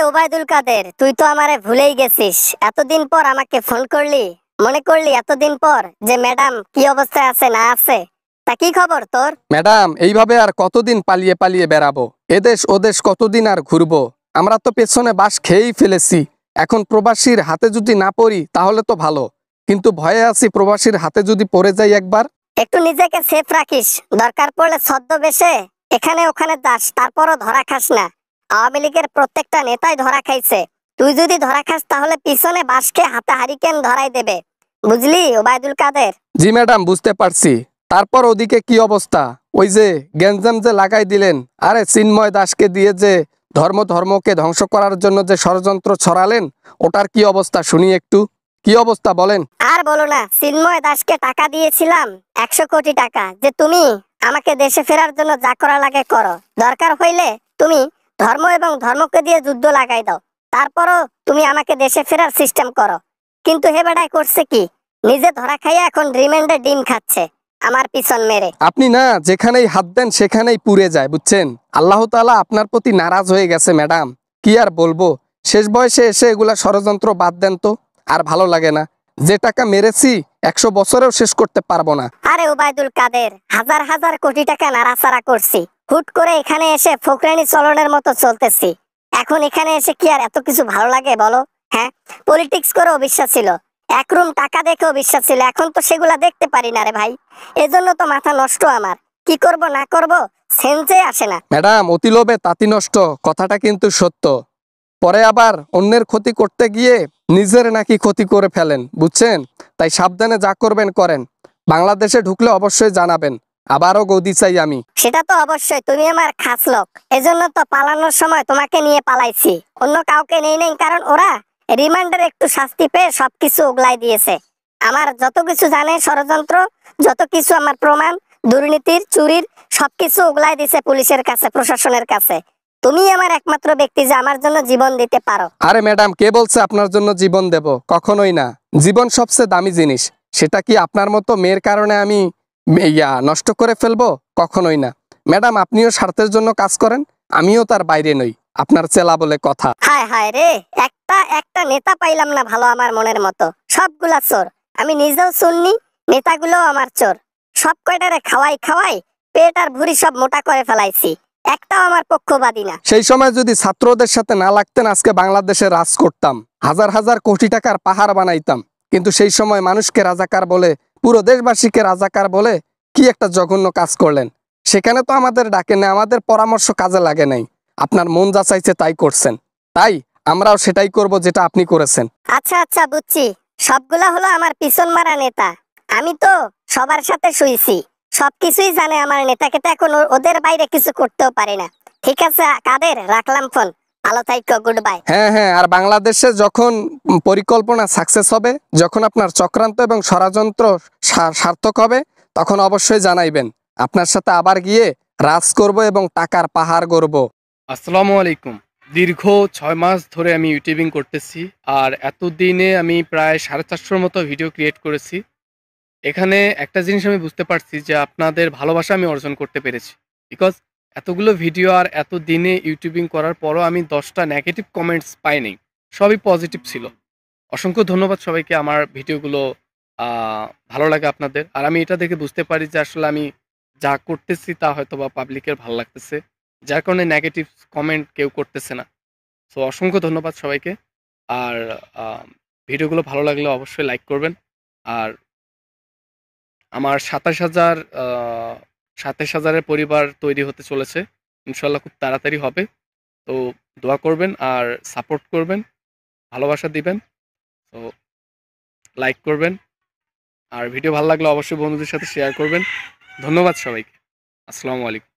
ওবায়দুল কাদের, তুই তো আমারে ভুলেই গেছিস। এতদিন পর আমাকে ফোন করলি, মনে করলি এতদিন পর যে ম্যাডাম কি অবস্থায় আছে না আছে। তা কি খবর তোর? ম্যাডাম, এইভাবে আর কতদিন পালিয়ে পালিয়ে বেড়াবো? এদেশ ওদেশ কতদিন আর ঘুরবো? আমরা তো পেছনে বাস খেয়েই ফেলেছি। এখন প্রবাসীর হাতে যদি না পড়ি তাহলে তো ভালো, কিন্তু ভয়ে আছি প্রবাসীর হাতে যদি পড়ে যাই একবার। একটু নিজেকে সেফ রাখিস, দরকার পড়লে ছদ্মবেশে এখানে ওখানে যাস, তারপরও ধরা খাস না। আওয়ামী লীগের প্রত্যেকটা নেতাই ধরা খাইছে। তুই যদি ধরা খাস তাহলে পিছনে বাসকে হাতে হারিকেন ধরাই দেবে, বুঝলি ওবায়দুল কাদের? জি ম্যাডাম, বুঝতে পারছি। তারপর ওদিকে কি অবস্থা? ওই যে গ্যাঞ্জাম যে লাগাই দিলেন, আরে চিন্ময় দাসকে দিয়ে যে ধর্মকে ধ্বংস করার জন্য যে ষড়যন্ত্র ছড়ালেন, ওটার কি অবস্থা শুনি একটু। কি অবস্থা বলেন? আর বলো না, চিন্ময় দাসকে টাকা দিয়েছিলাম 100 কোটি টাকা, যে তুমি আমাকে দেশে ফেরার জন্য যা করা লাগে করো, দরকার হইলে তুমি ধর্ম এবং ধর্মকে দিয়ে যুদ্ধ লাগাই দাও, তারপরও তুমি আমাকে দেশে ফেরার সিস্টেম করো। কিন্তু হে বেটাই করছে কি, নিজে ধরা খাইয়া এখন রিমান্ডে ডিম খাচ্ছে আমার পিছন মেরে। আপনি না যেখানেই হাত দেন সেখানেই পুড়ে যায়, বুঝছেন? আল্লাহ তাআলা আপনার প্রতি নারাজ হয়ে গেছে ম্যাডাম। কি আর বলবো, শেষ বয়সে এসে এগুলা ষড়যন্ত্র বাদ দেন তো। আর ভালো লাগে না। যে টাকা মেরেছি 100 বছরেও শেষ করতে পারবো না। আরে ওবায়দুল কাদের, হাজার হাজার কোটি টাকা নাড়াচাড়া করছি, হুট করে এখানে এসে ফকরানি চলনের মতো চলতেছি। এখন এখানে এসে কি আর এত কিছু ভালো লাগে বলো? হ্যাঁ, পলিটিক্স করেও বিশ্বাস ছিল, এক রুম টাকা দেখেও বিশ্বাস ছিল, এখন তো সেগুলা দেখতে পারি না রে ভাই। এজন্য তো মাথা নষ্ট আমার, কি করব না করব সেন্সে আসে না। ম্যাডাম, অতি লোভে তাঁতি নষ্ট, কথাটা কিন্তু সত্য। পরে আবার অন্যের ক্ষতি করতে গিয়ে নিজের নাকি ক্ষতি করে ফেলেন, বুঝছেন? তাই সাবধানে যা করবেন করেন। বাংলাদেশে ঢুকলে অবশ্যই জানাবেন, আবারও গদি চাই আমি। সেটা তো অবশ্যই, তুমি আমার খাস লোক, এজন্য তো পালানোর সময় তোমাকে নিয়ে পালাইছি, অন্য কাউকে নেই নেই, কারণ ওরা রিমান্ডের একটু শাস্তি পেয়ে সবকিছু উগলাই দিয়েছে। আমার যত কিছু জানে ষড়যন্ত্র, যত কিছু আমার প্রমাণ, দুর্নীতির চুরির সবকিছু উগলাই দিছে পুলিশের কাছে, প্রশাসনের কাছে। তুমি আমার একমাত্র ব্যক্তি যে আমার জন্য জীবন দিতে পারো। আরে ম্যাডাম, কে বলছে আপনার জন্য জীবন দেব? কখনোই না। জীবন সবচেয়ে দামি জিনিস, সেটা কি আপনার মতো মেয়ের কারণে আমি নষ্ট করে ফেলবো? কখনোই না। ম্যাডাম, আপনিও স্বার্থের জন্য কাজ করেন, আমিও তার বাইরে নই, আপনার চেলা বলে কথা। হায় হায় রে, একটা একটা নেতা পাইলাম না ভালো আমার মনের মতো, সবগুলা চোর। আমি নিজেও সুন্নি, নেতাগুলোও আমার চোর। সব কয়টারে খাওয়াই খাওয়াই পেট আর ভুঁড়ি সব মোটা করে ফেলাইছি, একটাও আমার পক্ষপাতী না। সেই সময় যদি ছাত্রদের সাথে না লাগতেন, আজকে বাংলাদেশে রাজ করতাম, হাজার হাজার কোটি টাকার পাহাড় বানাইতাম। কিন্তু সেই সময় মানুষকে রাজাকার বলে, পুরো দেশবাসীকে রাজাকার বলে কি একটা জঘন্য কাজ করলেন। সেখানে তো আমাদের ডাকে না, আমাদের পরামর্শ কাজে লাগে নাই। আপনার মন যা চাইছে তাই করছেন, তাই আমরাও সেটাই করব যেটা আপনি করেছেন। আচ্ছা আচ্ছা, বুঝছি, সবগুলা হলো আমার পিছন মারা নেতা। আমি তো সবার সাথে শুইছি, সবকিছুই জানে আমার নেতাকে, তো এখন ওদের বাইরে কিছু করতেও পারি না। ঠিক আছে কাদের, রাখলাম ফোন, ভালো থাইকো, গুড বাই। হ্যাঁ হ্যাঁ, আর বাংলাদেশে যখন পরিকল্পনা সাকসেস হবে, যখন আপনার চক্রান্ত এবং ষড়যন্ত্র সার্থক হবে, তখন অবশ্যই জানাইবেন। আপনার সাথে আবার গিয়ে রাজ করব এবং টাকার পাহাড় গড়ব। আসসালামু আলাইকুম। দীর্ঘ 6 মাস ধরে আমি ইউটিউবিং করতেছি, আর এতদিনে আমি প্রায় 450-র মতো ভিডিও ক্রিয়েট করেছি। এখানে একটা জিনিস আমি বুঝতে পারছি যে আপনাদের ভালোবাসা আমি অর্জন করতে পেরেছি। বিকজ এতগুলো ভিডিও আর এত দিনে ইউটিউবিং করার পরও আমি 10টা নেগেটিভ কমেন্টস পাইনি, সবই পজিটিভ ছিল। অসংখ্য ধন্যবাদ সবাইকে। আমার ভিডিওগুলো ভালো লাগে আপনাদের, আর আমি এটা দেখে বুঝতে পারি যে আসলে আমি যা করতেছি তা হয়তো বা পাবলিকের ভালো লাগতেছে, যার কারণে নেগেটিভ কমেন্ট কেউ করতেছে না। সো অসংখ্য ধন্যবাদ সবাইকে। আর ভিডিওগুলো ভালো লাগলে অবশ্যই লাইক করবেন। আর আমার 27,000-এর পরিবার তৈরি হতে চলেছে, ইনশাল্লাহ খুব তাড়াতাড়ি হবে। তো দোয়া করবেন আর সাপোর্ট করবেন, ভালোবাসা দিবেন। তো লাইক করবেন, আর ভিডিও ভালো লাগলে অবশ্যই বন্ধুদের সাথে শেয়ার করবেন। ধন্যবাদ সবাইকে। আসসালামু আলাইকুম।